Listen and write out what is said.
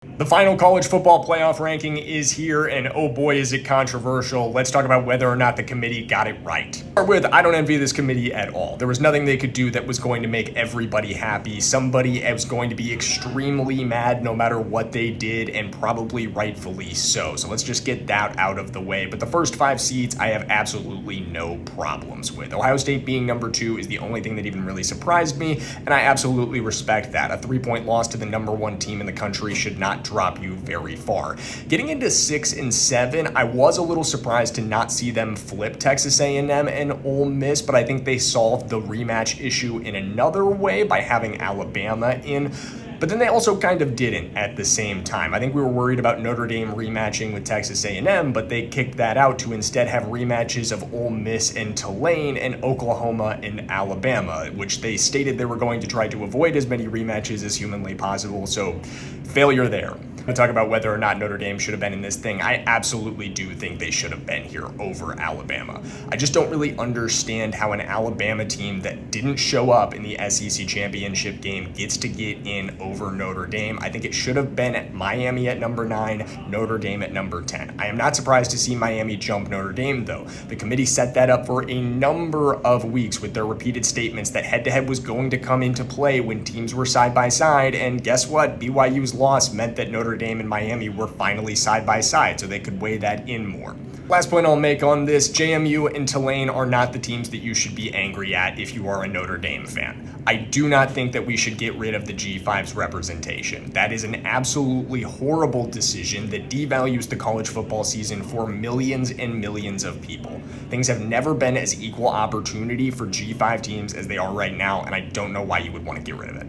The final college football playoff ranking is here, and oh boy, is it controversial. Let's talk about whether or not the committee got it right. Start with, I don't envy this committee at all. There was nothing they could do that was going to make everybody happy. Somebody was going to be extremely mad no matter what they did, and probably rightfully so. So let's just get that out of the way. But the first 5 seeds, I have absolutely no problems with. Ohio State being number 2 is the only thing that even really surprised me, and I absolutely respect that. A 3-point loss to the number 1 team in the country should not drop you very far. Getting into 6 and 7, I was a little surprised to not see them flip Texas A&M and Ole Miss, but I think they solved the rematch issue in another way by having Alabama in. But then they also kind of didn't at the same time. I think we were worried about Notre Dame rematching with Texas A&M, but they kicked that out to instead have rematches of Ole Miss and Tulane and Oklahoma and Alabama, which they stated they were going to try to avoid as many rematches as humanly possible. So failure there. To talk about whether or not Notre Dame should have been in this thing, I absolutely do think they should have been here over Alabama. I just don't really understand how an Alabama team that didn't show up in the SEC championship game gets to get in over Notre Dame. I think it should have been Miami at number 9, Notre Dame at number 10. I am not surprised to see Miami jump Notre Dame, though. The committee set that up for a number of weeks with their repeated statements that head-to-head was going to come into play when teams were side by side, and guess what? BYU's loss meant that Notre Dame and Miami were finally side by side, so they could weigh that in more. Last point I'll make on this, JMU and Tulane are not the teams that you should be angry at if you are a Notre Dame fan. I do not think that we should get rid of the G5's representation. That is an absolutely horrible decision that devalues the college football season for millions and millions of people. Things have never been as equal opportunity for G5 teams as they are right now, and I don't know why you would want to get rid of it.